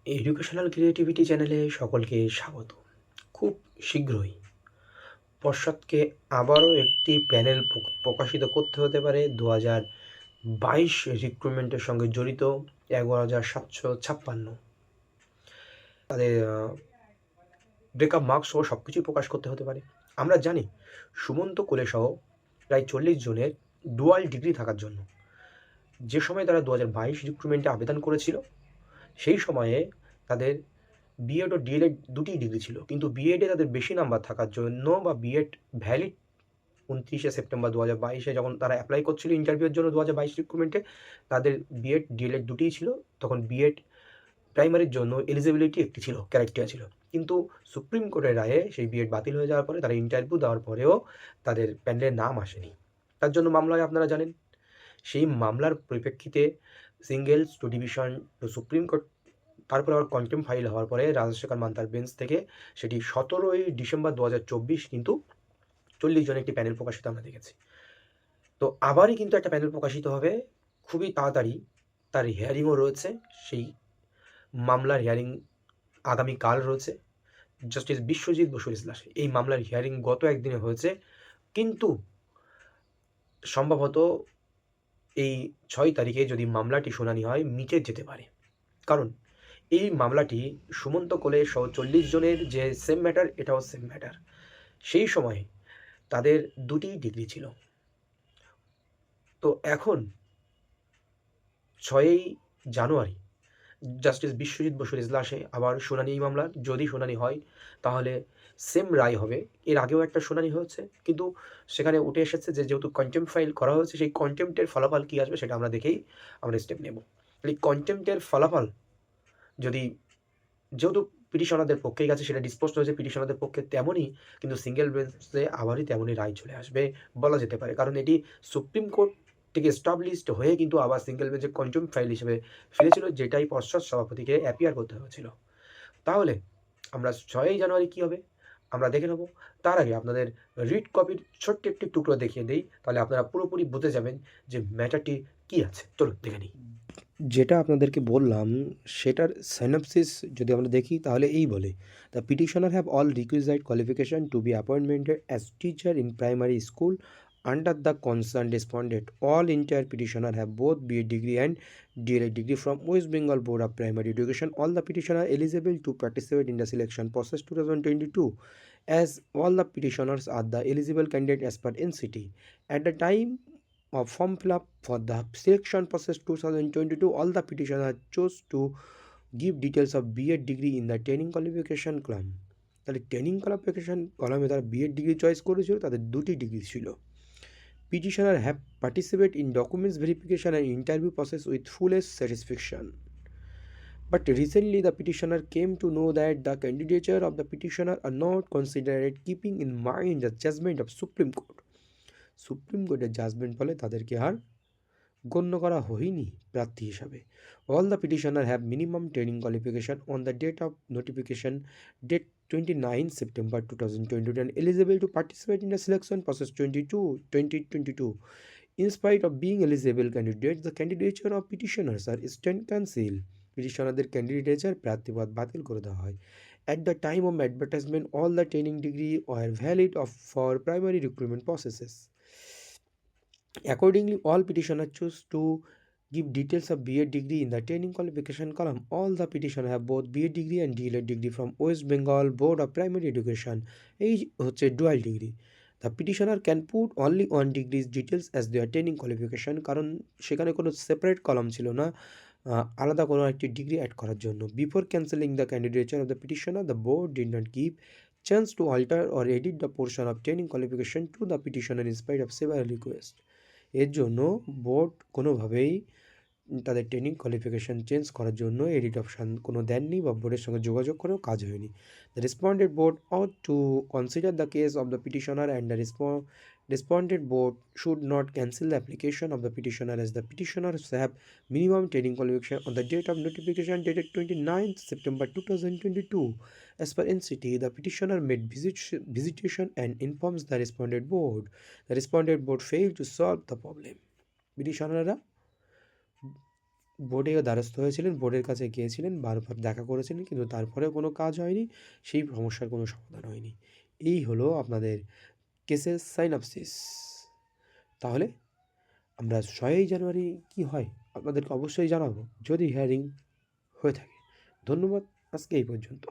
Educational creativity চ্যানেলে সকলকে স্বাগত। খুব শীঘ্রই পর্ষদকে আবারও একটি প্যানেল প্রকাশিত করতে হতে পারে 2022 রিক্রুটমেন্টের সঙ্গে জড়িত 11,756। তাদের ব্রেকআপ মার্কস সহ সব কিছুই প্রকাশ করতে হতে পারে। আমরা জানি সুমন্ত কোলে সহ প্রায় 40 জনের ডুয়াল ডিগ্রি থাকার জন্য যে সময় তারা 2022 রিক্রুটমেন্টে আবেদন করেছিল সেই সময়ে তাদের বিএড ও ডিএলএড দুটিই ডিগ্রি ছিল, কিন্তু বিএডে তাদের বেশি নাম্বার থাকার জন্য বা বিএড ভ্যালিড 29শে সেপ্টেম্বর 2022-এ যখন তারা অ্যাপ্লাই করছিল ইন্টারভিউয়ের জন্য 2022 রিক্রুটমেন্টে, তাদের বিএড ডিএলএড দুটিই ছিল। তখন বিএড প্রাইমারির জন্য এলিজিবিলিটি একটি ছিল, ক্রাইটেরিয়া ছিল, কিন্তু সুপ্রিম কোর্টের রায়ে সেই বিএড বাতিল হয়ে যাওয়ার পরে তারা ইন্টারভিউ দেওয়ার পরেও তাদের প্যানেলের নাম আসেনি। তার জন্য মামলা হয়, আপনারা জানেন। সেই মামলার পরিপ্রেক্ষিতে single to division to supreme court, তারপর আবার কন্টেম্প ফাইল হওয়ার পরে রাজশেখর মান্তার বেঞ্চ থেকে সেটি 17ই ডিসেম্বর 2024 কিন্তু 40 জনের একটি প্যানেল প্রকাশিত আমরা দেখেছি। তো আবারই কিন্তু একটা প্যানেল প্রকাশিত হবে খুবই তাড়াতাড়ি। তার হিয়ারিংও রয়েছে, সেই মামলার হিয়ারিং আগামীকাল রয়েছে। জাস্টিস বিশ্বজিৎ বসুর ইজলাসে এই মামলার হিয়ারিং গত একদিনে হয়েছে, কিন্তু সম্ভবত এই 6 তারিখে যদি মামলাটি শুনানি হয় মিটে যেতে পারে। কারণ এই মামলাটি সুমন্ত কোলে সহ 40 জনের যে সেম ম্যাটার, এটাও সেম ম্যাটার। সেই সময়ে তাদের দুটি ডিগ্রি ছিল। তো এখন 6ই জানুয়ারি জাস্টিস বিশ্বজিৎ বসুর ইজলাসে আবার শুনানি এই মামলার। যদি শুনানি হয় তাহলে সেম রায় হবে। এর আগেও একটা শুনানি হয়েছে, কিন্তু সেখানে উঠে এসেছে যে যেহেতু কন্টেম্প ফাইল করা হয়েছে, সেই কন্টেম্পটের ফলাফল কী আসবে সেটা আমরা দেখেই আমরা স্টেপ নেব। এই কন্টেম্পটের ফলাফল যদি যেহেতু পিটিশনারদের পক্ষেই গেছে, সেটা ডিসপোজড হয়েছে পিটিশনারদের পক্ষে, তেমনই কিন্তু সিঙ্গেল বেঞ্চে আবারই তেমনই রায় চলে আসবে বলা যেতে পারে। কারণ এটি সুপ্রিম কোর্ট থেকে এস্টাবলিশড হয়ে কিন্তু আবার সিঙ্গেল বেঞ্চে কন্টেম্প ফাইল হিসেবে ফিরেছিল, যেটাই পর্ষদ সভাপতিকে অ্যাপিয়ার করতে হয়েছিল। তাহলে আমরা 6ই জানুয়ারি কী হবে আমরা দেখে নেব। তার আগে আপনাদের রিড কপির ছোট্ট একটি টুকরো দেখিয়ে দিই, তাহলে আপনারা পুরোপুরি বুঝে যাবেন যে ম্যাটারটি কী আছে। চলুন দেখে নিই। যেটা আপনাদেরকে বললাম সেটার সাইনপসিস যদি আমরা দেখি তাহলে এই বলে, the petitioner have all requisite qualification to be appointmented as teacher in primary school under the concerned respondent. All entire petitioner have both BA degree and DLA degree from West Bengal Board of Primary Education. All the petitioner are eligible to participate in the selection process 2022, as all the petitioners are the eligible candidate as per NCT. At the time of form fill up for the selection process 2022, all the petitioners chose to give details of BA degree in the training qualification column. তাহলে training qualification কলামে তারা B Ed degree choice করেছিল, তাদের দুটি degree ছিল। Petitioner have participated in documents verification and interview process with fullest satisfaction. But recently the petitioner came to know that the candidature of the petitioner are not considered keeping in mind the judgment of Supreme Court. Supreme Court judgment ফলে তাদেরকে আর গণ্য করা হয়নি প্রার্থী হিসাবে। All the petitioner have minimum training qualification on the date of notification, date 29 September 2022, and eligible to participate in the selection process 2022. In spite of being eligible candidates, the candidature of petitioners are stand cancelled. petitionerদের candidature প্রার্থীপদ বাতিল করে দেওয়া হয়। At the time of advertisement, all the training degree were valid for primary recruitment processes. Accordingly, all petitioners choose to give details of BA degree in the training qualification column. All the petitioners have both BA degree and DLED degree from West Bengal Board of Primary Education. এই হচ্ছে dual degree. The petitioner can put only one degree's details as their training qualification, কারণ সেখানে কোনো separate column ছিল না আলাদা কোনো একটি ডিগ্রি অ্যাড করার জন্য। Before cancelling the candidature of the petitioner, the board did not give chance to alter or edit the portion of training qualification to the petitioner in spite of several requests. এর জন্য board কোনোভাবেই তাদের training qualification change করার জন্য edit option কোনো দেননি বা বোর্ডের সঙ্গে যোগাযোগ করেও কাজ হয়নি। The responded board ought to consider the case of the petitioner, and the responded board should not cancel the application of the petitioner, as the petitioners have minimum training qualification on the date of notification dated 29th September 2022. As per NCT, the petitioner made visitation and informs the responded board. The responded board failed to solve the problem. British অনাররা বোর্ডের দ্বারস্থ হয়েছিলেন, বোর্ডের কাছে গিয়েছিলেন, বারবার দেখা করেছিলেন, কিন্তু তারপরেও কোনো কাজ হয়নি, সেই সমস্যার কোনো সমাধান হয়নি। এই হলো আপনাদের কেসের সাইনপসিস। তাহলে আমরা 6ই জানুয়ারি কী হয় আপনাদেরকে অবশ্যই জানাবো, যদি হিয়ারিং হয়ে থাকে। ধন্যবাদ, আজকে এই পর্যন্ত।